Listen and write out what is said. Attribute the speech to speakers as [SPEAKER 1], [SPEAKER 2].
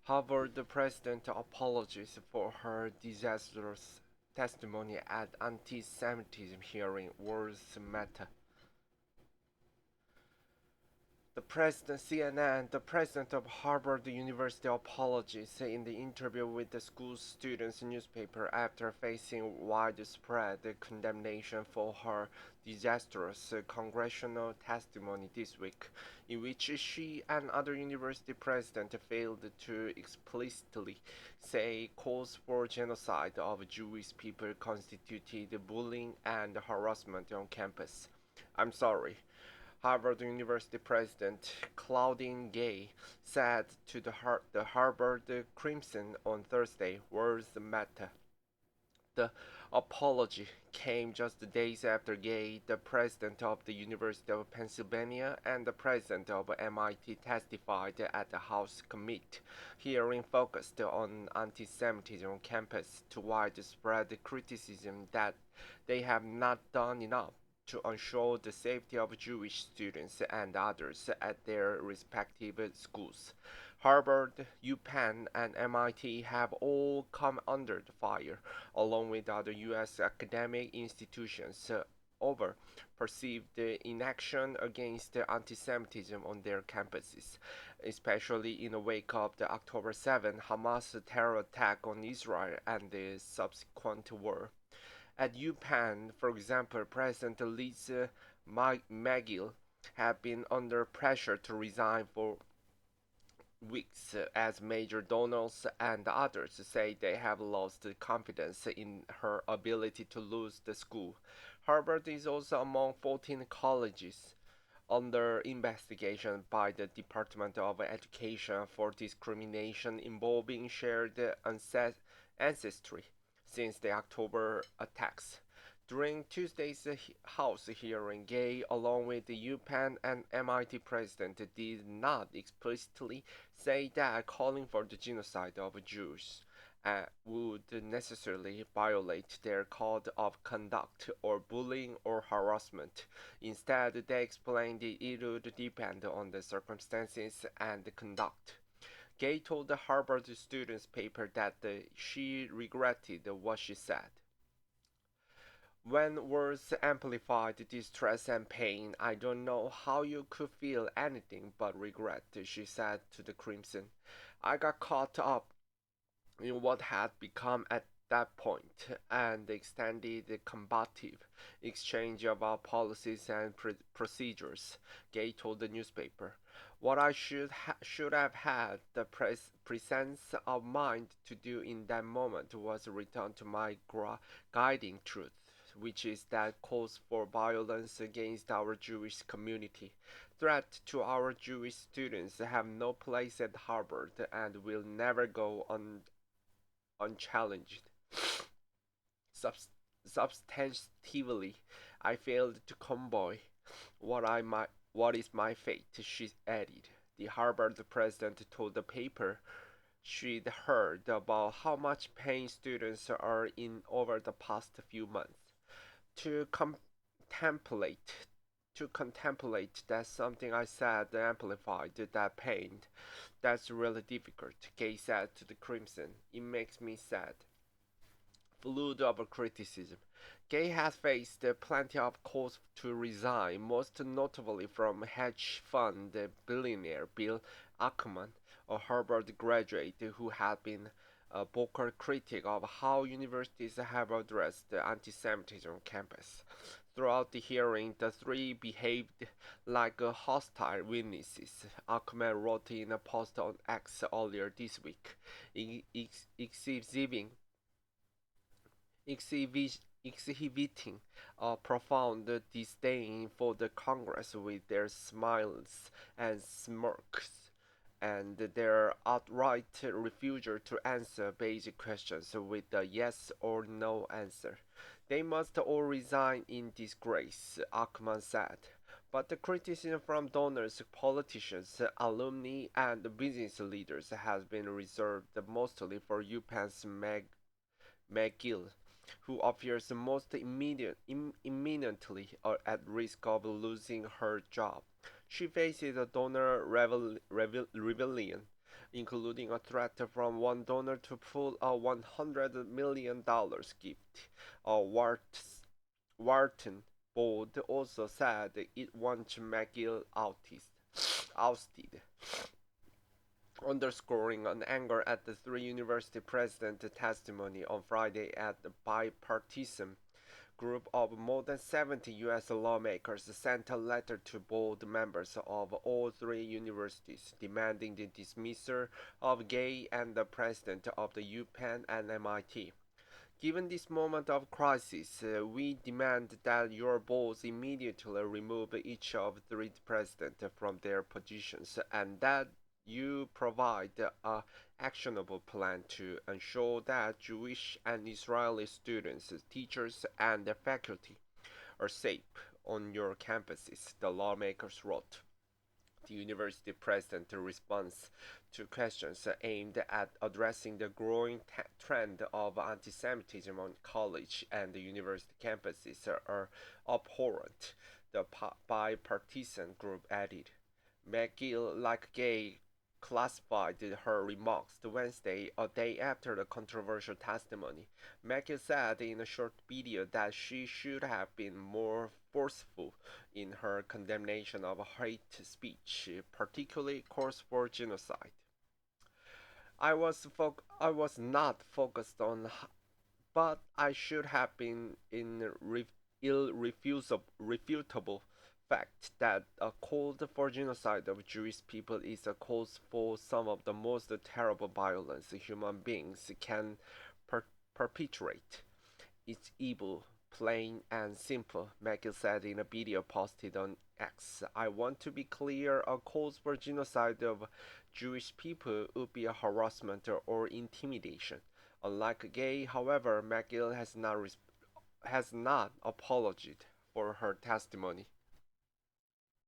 [SPEAKER 1] Harvard president apologizes for her disastrous testimony at anti-Semitism hearing. Words matter. The president of Harvard University apologized in the interview with the school students newspaper after facing widespread condemnation for her disastrous congressional testimony this week, in which she and other university presidents failed to explicitly say calls for genocide of Jewish people constituted bullying and harassment on campus. I'm sorry. Harvard University President Claudine Gay said to the Harvard Crimson on Thursday, "Words matter." The apology came just days after Gay, the president of the University of Pennsylvania and the president of MIT, testified at the House committee hearing focused on anti-Semitism on campus to widespread criticism that they have not done enough to ensure the safety of Jewish students and others at their respective schools. Harvard, UPenn, and MIT have all come under the fire, along with other U.S. academic institutions, over perceived inaction against anti-Semitism on their campuses, especially in the wake of the October 7 Hamas terror attack on Israel and the subsequent war. At UPenn, for example, President Lisa McGill had been under pressure to resign for weeks as major donors and others say they have lost confidence in her ability to lose the school. Harvard is also among 14 colleges under investigation by the Department of Education for discrimination involving shared ancestry since the October attacks. During Tuesday's House hearing, Gay, along with the UPenn and MIT president, did not explicitly say that calling for the genocide of Jews would necessarily violate their code of conduct or bullying or harassment. Instead, they explained it would depend on the circumstances and the conduct. Gay told the Harvard students paper that she regretted what she said. When words amplified distress and pain, I don't know how you could feel anything but regret, she said to the Crimson. I got caught up in what had become at that point, and extended the combative exchange of our policies and procedures, Gay told the newspaper. What I should have had the presence of mind to do in that moment was return to my guiding truth, which is that calls for violence against our Jewish community. Threat to our Jewish students have no place at Harvard and will never go unchallenged. Subs- Substantively, I failed to convey what is my fate, she added. The Harvard president told the paper she'd heard about how much pain students are in over the past few months. To contemplate that's something I said amplified that pain. That's really difficult, Gay said to the Crimson. It makes me sad. Flood of criticism. Gay has faced plenty of calls to resign, most notably from hedge fund billionaire Bill Ackman, a Harvard graduate who had been a vocal critic of how universities have addressed anti-Semitism on campus. Throughout the hearing, the three behaved like hostile witnesses, Ackman wrote in a post on X earlier this week, exhibiting exhibiting a profound disdain for the Congress with their smiles and smirks and their outright refusal to answer basic questions with a yes or no answer. They must all resign in disgrace, Ackman said. But the criticism from donors, politicians, alumni, and business leaders has been reserved mostly for UPenn's McGill, who appears most imminently at risk of losing her job. She faces a donor rebellion including a threat from one donor to pull a $100 million gift. Wharton board also said it wants McGill ousted, underscoring an anger at the three university presidents' testimony on Friday at the bipartisan group of more than 70 U.S. lawmakers sent a letter to board members of all three universities demanding the dismissal of Gay and the president of the UPenn and MIT. Given this moment of crisis, we demand that your boards immediately remove each of the three presidents from their positions and that you provide a actionable plan to ensure that Jewish and Israeli students, teachers, and faculty are safe on your campuses, the lawmakers wrote. The university president responds to questions aimed at addressing the growing trend of antisemitism on college and the university campuses are abhorrent, the bipartisan group added. McGill, like Gay, classified her remarks Wednesday, a day after the controversial testimony. McGill said in a short video that she should have been more forceful in her condemnation of hate speech, particularly calls for genocide. I was not focused on, but I should have been in irrefutable fact that a call for genocide of Jewish people is a cause for some of the most terrible violence human beings can per- perpetrate. It's evil, plain and simple, McGill said in a video posted on X. I want to be clear, a call for genocide of Jewish people would be a harassment or intimidation. Unlike Gay, however, McGill has not apologized for her testimony.